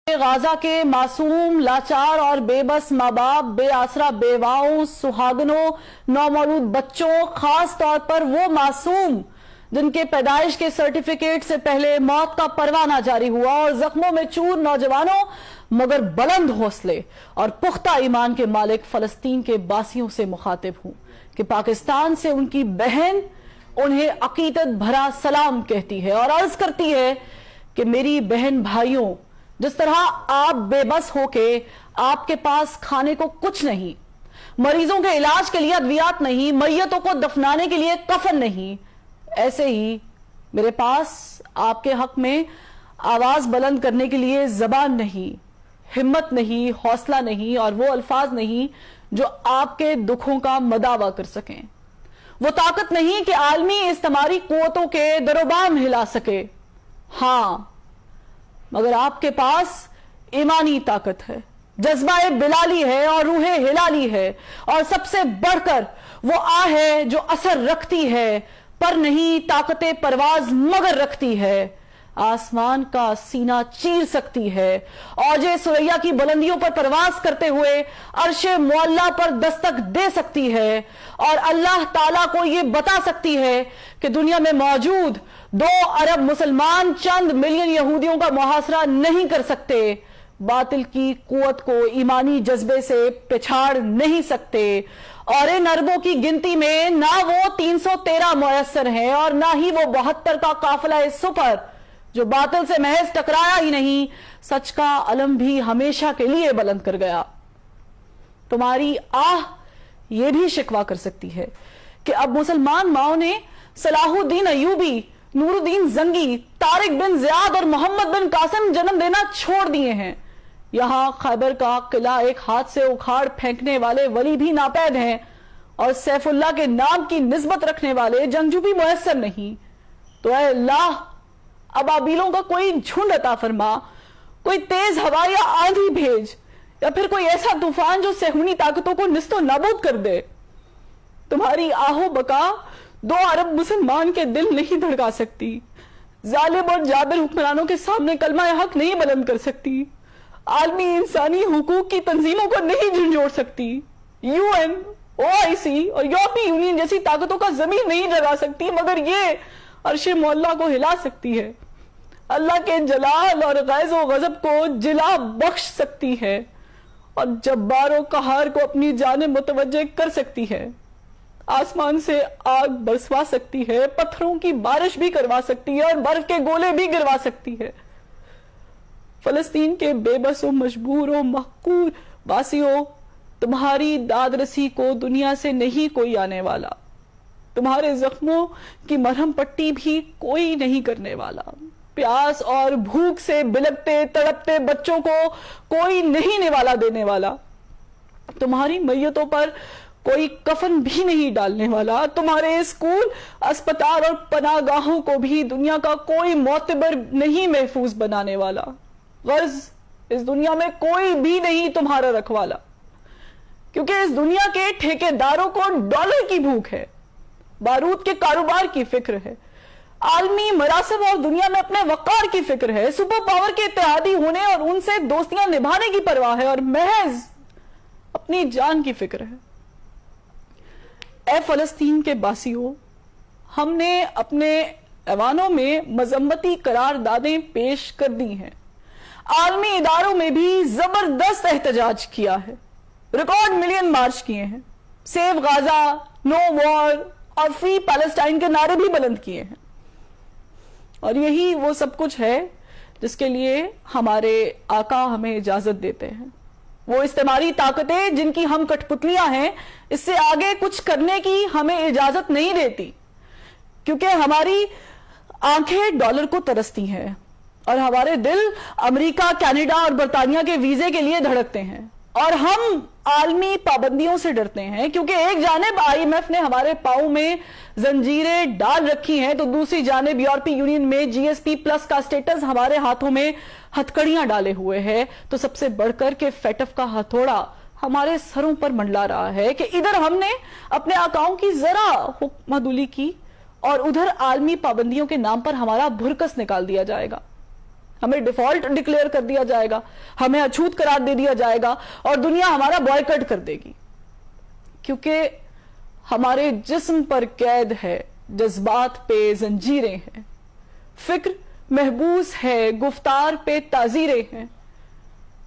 غازہ کے معصوم لاچار اور بے بس ماں باپ، بے آسرا بیواؤں، سہاگنوں، نومولود بچوں، خاص طور پر وہ معصوم جن کے پیدائش کے سرٹیفکیٹ سے پہلے موت کا پروانہ جاری ہوا، اور زخموں میں چور نوجوانوں مگر بلند حوصلے اور پختہ ایمان کے مالک فلسطین کے باسیوں سے مخاطب ہوں کہ پاکستان سے ان کی بہن انہیں عقیدت بھرا سلام کہتی ہے اور عرض کرتی ہے کہ میری بہن بھائیوں، جس طرح آپ بے بس ہو کے آپ کے پاس کھانے کو کچھ نہیں، مریضوں کے علاج کے لیے ادویات نہیں، میتوں کو دفنانے کے لیے کفن نہیں، ایسے ہی میرے پاس آپ کے حق میں آواز بلند کرنے کے لیے زبان نہیں، ہمت نہیں، حوصلہ نہیں، اور وہ الفاظ نہیں جو آپ کے دکھوں کا مداوع کر سکیں، وہ طاقت نہیں کہ عالمی استعماری قوتوں کے دروبام ہلا سکے، ہاں مگر آپ کے پاس ایمانی طاقت ہے، جذبہ بلالی ہے اور روح ہلالی ہے، اور سب سے بڑھ کر وہ آہ ہے جو اثر رکھتی ہے پر نہیں طاقت پرواز مگر رکھتی ہے، آسمان کا سینہ چیر سکتی ہے، اوج ثریا کی بلندیوں پر پرواز کرتے ہوئے عرش معلی پر دستک دے سکتی ہے، اور اللہ تعالیٰ کو یہ بتا سکتی ہے کہ دنیا میں موجود 2 ارب مسلمان چند ملین یہودیوں کا محاصرہ نہیں کر سکتے، باطل کی قوت کو ایمانی جذبے سے پچھاڑ نہیں سکتے، اور ان اربوں کی گنتی میں نہ وہ 313 میسر ہیں اور نہ ہی وہ 72 کا قافلہ سپر جو باطل سے محض ٹکرایا ہی نہیں، سچ کا علم بھی ہمیشہ کے لیے بلند کر گیا۔ تمہاری آہ یہ بھی شکوہ کر سکتی ہے کہ اب مسلمان ماؤں نے صلاح الدین ایوبی، نور الدین زنگی، طارق بن زیاد اور محمد بن قاسم جنم دینا چھوڑ دیے ہیں، یہاں خیبر کا قلعہ ایک ہاتھ سے اکھاڑ پھینکنے والے ولی بھی ناپید ہیں، اور سیف اللہ کے نام کی نسبت رکھنے والے جنگجو بھی میسر نہیں، تو اے اللہ ابابیلوں کا کوئی جھنڈ عطا فرما، کوئی تیز ہوا یا آندھی بھیج، یا پھر کوئی ایسا طوفان جو صہیونی طاقتوں کو نیست و نابود کر دے۔ تمہاری آہو بکا 2 ارب مسلمان کے دل نہیں دھڑکا سکتی، ظالم اور جابر حکمرانوں کے سامنے کلمہ حق نہیں بلند کر سکتی، عالمی انسانی حقوق کی تنظیموں کو نہیں جھنجھوڑ سکتی، UN، OIC اور یورپی یونین جیسی طاقتوں کا ضمیر نہیں جگا سکتی، مگر یہ عرش معلی کو ہلا سکتی ہے، اللہ کے جلال اور غیظ و غضب کو جلا بخش سکتی ہے، اور جبار و قہار کو اپنی جانب متوجہ کر سکتی ہے، آسمان سے آگ برسوا سکتی ہے، پتھروں کی بارش بھی کروا سکتی ہے، اور برف کے گولے بھی گروا سکتی ہے۔ فلسطین کے بے بس و مجبور و محقور باسیوں، تمہاری داد رسی کو دنیا سے نہیں کوئی آنے والا، تمہارے زخموں کی مرہم پٹی بھی کوئی نہیں کرنے والا، پیاس اور بھوک سے بلکتے تڑپتے بچوں کو کوئی نہیں نوالا دینے والا، تمہاری میتوں پر کوئی کفن بھی نہیں ڈالنے والا، تمہارے اسکول، اسپتال اور پناہ گاہوں کو بھی دنیا کا کوئی معتبر نہیں محفوظ بنانے والا، غرض اس دنیا میں کوئی بھی نہیں تمہارا رکھوالا، کیونکہ اس دنیا کے ٹھیکیداروں کو ڈالر کی بھوک ہے، بارود کے کاروبار کی فکر ہے، عالمی مراسم اور دنیا میں اپنے وقار کی فکر ہے، سپر پاور کے اتحادی ہونے اور ان سے دوستیاں نبھانے کی پرواہ ہے، اور محض اپنی جان کی فکر ہے۔ اے فلسطین کے باسیوں، ہم نے اپنے ایوانوں میں مذمتی قراردادیں پیش کر دی ہیں، عالمی اداروں میں بھی زبردست احتجاج کیا ہے، ریکارڈ ملین مارچ کیے ہیں، سیو غازہ، نو وار اور فری پیلسٹائن کے نعرے بھی بلند کیے ہیں، اور یہی وہ سب کچھ ہے جس کے لیے ہمارے آقا ہمیں اجازت دیتے ہیں۔ وہ استعماری طاقتیں جن کی ہم کٹ پتلیاں ہیں، اس سے آگے کچھ کرنے کی ہمیں اجازت نہیں دیتی، کیونکہ ہماری آنکھیں ڈالر کو ترستی ہیں اور ہمارے دل امریکہ، کینیڈا اور برطانیہ کے ویزے کے لیے دھڑکتے ہیں، اور ہم عالمی پابندیوں سے ڈرتے ہیں، کیونکہ ایک جانب IMF نے ہمارے پاؤں میں زنجیریں ڈال رکھی ہیں، تو دوسری جانب یورپی یونین میں GSP+ کا سٹیٹس ہمارے ہاتھوں میں ہتھکڑیاں ڈالے ہوئے ہے، تو سب سے بڑھ کر کے فیٹف کا ہتھوڑا ہمارے سروں پر منڈلا رہا ہے کہ ادھر ہم نے اپنے آقاؤں کی ذرا حکم عدولی کی، اور ادھر عالمی پابندیوں کے نام پر ہمارا بھرکس نکال دیا جائے گا۔ ہمیں ڈیفالٹ ڈکلیئر کر دیا جائے گا, ہمیں اچھوت قرار دے دیا جائے گا اور دنیا ہمارا بوائکٹ کر دے گی, کیونکہ ہمارے جسم پر قید ہے, جذبات پہ زنجیریں ہیں, فکر محبوس ہے, گفتار پہ تعزیریں ہیں,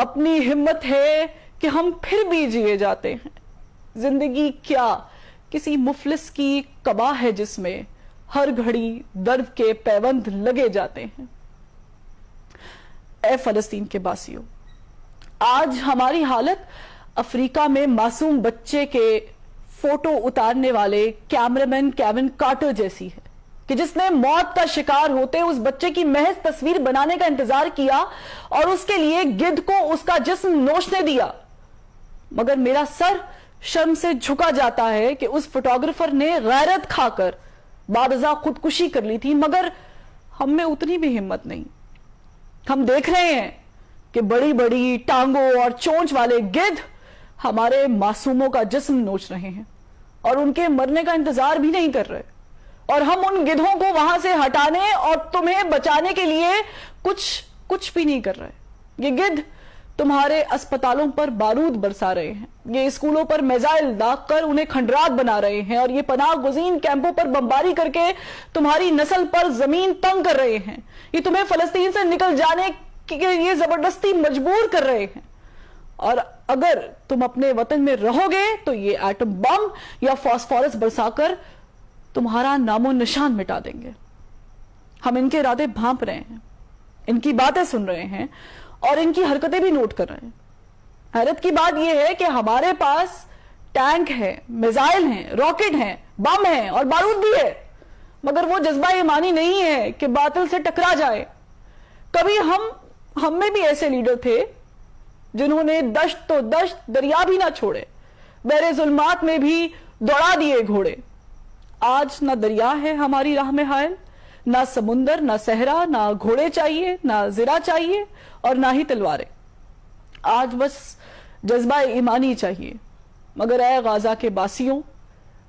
اپنی ہمت ہے کہ ہم پھر بھی جیے جاتے ہیں. زندگی کیا کسی مفلس کی قبا ہے جس میں ہر گھڑی درد کے پیوند لگے جاتے ہیں. اے فلسطین کے باسیوں, آج ہماری حالت افریقہ میں معصوم بچے کے فوٹو اتارنے والے کیمرامین کیون کارٹر جیسی ہے, کہ جس نے موت کا شکار ہوتے اس بچے کی محض تصویر بنانے کا انتظار کیا اور اس کے لیے گدھ کو اس کا جسم نوچنے دیا. مگر میرا سر شرم سے جھکا جاتا ہے کہ اس فوٹوگرافر نے غیرت کھا کر بعد ازاں خودکشی کر لی تھی, مگر ہم میں اتنی بھی ہمت نہیں. ہم دیکھ رہے ہیں کہ بڑی بڑی ٹانگوں اور چونچ والے گدھ ہمارے معصوموں کا جسم نوچ رہے ہیں اور ان کے مرنے کا انتظار بھی نہیں کر رہے, اور ہم ان گدھوں کو وہاں سے ہٹانے اور تمہیں بچانے کے لیے کچھ بھی نہیں کر رہے. یہ گدھ تمہارے اسپتالوں پر بارود برسا رہے ہیں, یہ اسکولوں پر میزائل داغ کر انہیں کھنڈرات بنا رہے ہیں, اور یہ پناہ گزین کیمپوں پر بمباری کر کے تمہاری نسل پر زمین تنگ کر رہے ہیں. یہ تمہیں فلسطین سے نکل جانے کے لیے زبردستی مجبور کر رہے ہیں, اور اگر تم اپنے وطن میں رہو گے تو یہ ایٹم بم یا فاسفورس برسا کر تمہارا نام و نشان مٹا دیں گے. ہم ان کے ارادے بھانپ رہے ہیں, ان کی باتیں سن رہے ہیں اور ان کی حرکتیں بھی نوٹ کر رہے ہیں. حیرت کی بات یہ ہے کہ ہمارے پاس ٹینک ہے, میزائل ہیں, راکٹ ہیں, بم ہیں اور بارود بھی ہے, مگر وہ جذبہ ایمانی نہیں ہے کہ باطل سے ٹکرا جائے. کبھی ہم میں بھی ایسے لیڈر تھے جنہوں نے دشت تو دشت دریا بھی نہ چھوڑے, بحر ظلمات میں بھی دوڑا دیے گھوڑے. آج نہ دریا ہے ہماری راہ میں حائل, نہ سمندر, نہ صحرا, نہ گھوڑے چاہیے, نہ زرہ چاہیے اور نہ ہی تلواریں. آج بس جذبہ ایمانی چاہیے, مگر اے غازہ کے باسیوں,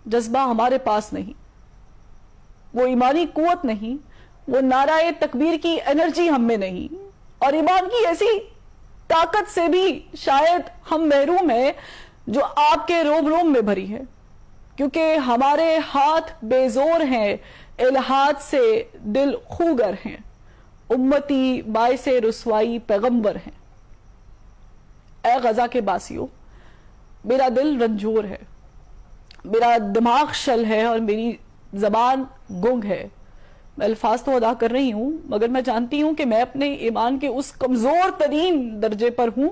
جذبہ ہمارے پاس نہیں, وہ ایمانی قوت نہیں, وہ نعرہ تکبیر کی انرجی ہم میں نہیں, اور ایمان کی ایسی طاقت سے بھی شاید ہم محروم ہیں جو آپ کے روم روم میں بھری ہے, کیونکہ ہمارے ہاتھ بے زور ہیں, الہات سے دل خوگر ہیں, امتی باعث رسوائی پیغمبر ہیں. اے غزہ کے باسیوں, میرا دل رنجور ہے, میرا دماغ شل ہے اور میری زبان گنگ ہے. میں الفاظ تو ادا کر رہی ہوں, مگر میں جانتی ہوں کہ میں اپنے ایمان کے اس کمزور ترین درجے پر ہوں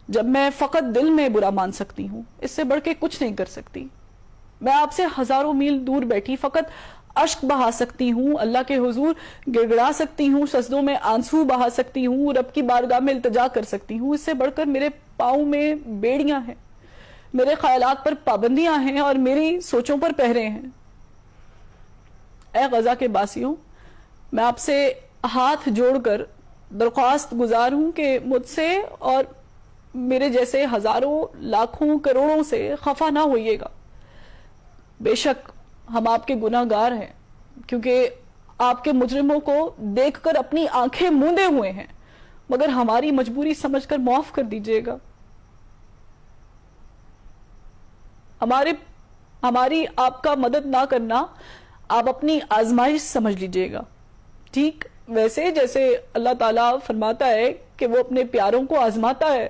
جب میں فقط دل میں برا مان سکتی ہوں, اس سے بڑھ کے کچھ نہیں کر سکتی. میں آپ سے ہزاروں میل دور بیٹھی فقط اشک بہا سکتی ہوں, اللہ کے حضور گڑگڑا سکتی ہوں, سجدوں میں آنسو بہا سکتی ہوں, رب کی بارگاہ میں التجا کر سکتی ہوں. اس سے بڑھ کر میرے پاؤں میں بیڑیاں ہیں, میرے خیالات پر پابندیاں ہیں اور میری سوچوں پر پہرے ہیں. اے غزہ کے باسیوں, میں آپ سے ہاتھ جوڑ کر درخواست گزار ہوں کہ مجھ سے اور میرے جیسے ہزاروں لاکھوں کروڑوں سے خفا نہ ہوئیے گا. بے شک ہم آپ کے گناہ گار ہیں, کیونکہ آپ کے مجرموں کو دیکھ کر اپنی آنکھیں موندے ہوئے ہیں, مگر ہماری مجبوری سمجھ کر معاف کر دیجئے گا. ہماری آپ کا مدد نہ کرنا آپ اپنی آزمائش سمجھ لیجئے گا, ٹھیک ویسے جیسے اللہ تعالیٰ فرماتا ہے کہ وہ اپنے پیاروں کو آزماتا ہے,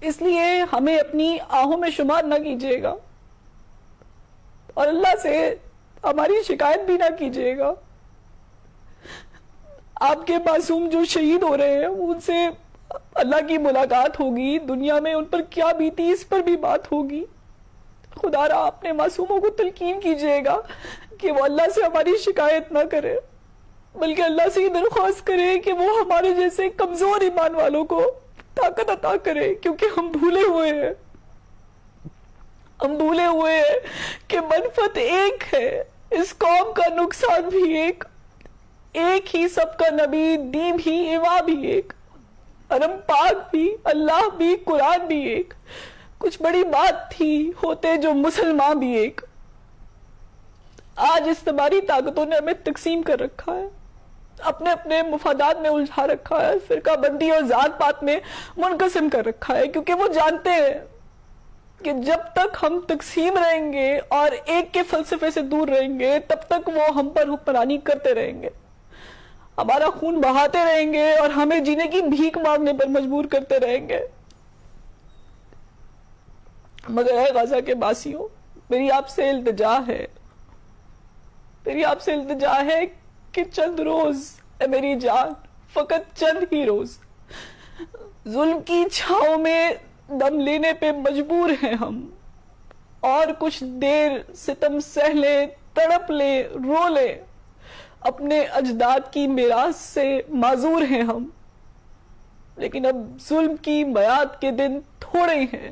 اس لیے ہمیں اپنی آہوں میں شمار نہ کیجئے گا اور اللہ سے ہماری شکایت بھی نہ کیجئے گا. آپ کے معصوم جو شہید ہو رہے ہیں ان سے اللہ کی ملاقات ہوگی, دنیا میں ان پر کیا بیتی اس پر بھی بات ہوگی. خدا را اپنے معصوموں کو تلقین کیجئے گا کہ وہ اللہ سے ہماری شکایت نہ کرے, بلکہ اللہ سے یہ درخواست کرے کہ وہ ہمارے جیسے کمزور ایمان والوں کو طاقت عطا کرے, کیونکہ ہم بھولے ہوئے ہیں کہ منفعت ایک ہے, اس قوم کا نقصان بھی ایک ہی سب کا نبی, دین بھی, ایوا بھی ایک, حرم پاک بھی, اللہ بھی, قرآن بھی ایک. کچھ بڑی بات تھی ہوتے جو مسلمان بھی ایک. آج اس تمہاری طاقتوں نے ہمیں تقسیم کر رکھا ہے. اپنے اپنے مفادات میں الجھا رکھا ہے، فرقہ بندی اور ذات پات میں منقسم کر رکھا ہے، کیونکہ وہ جانتے ہیں کہ جب تک ہم تقسیم رہیں گے اور ایک کے فلسفے سے دور رہیں گے تب تک وہ ہم پر حکمرانی کرتے رہیں گے، ہمارا خون بہاتے رہیں گے اور ہمیں جینے کی بھیک مانگنے پر مجبور کرتے رہیں گے۔ مگر اے غزہ کے باسیوں، میری آپ سے التجا ہے، میری آپ سے التجا ہے کہ چند روز، اے میری جان، فقط چند ہی روز ظلم کی چھاؤں میں دم لینے پہ مجبور ہیں ہم، اور کچھ دیر ستم سہ لیں، تڑپ لیں، رو لیں، اپنے اجداد کی میراث سے معذور ہیں ہم، لیکن اب ظلم کی میعاد کے دن تھوڑے ہیں،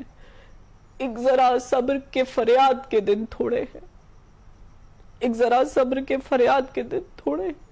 ایک ذرا صبر کے فریاد کے دن تھوڑے ہیں، ایک ذرا صبر کے فریاد کے دن تھوڑے ہیں۔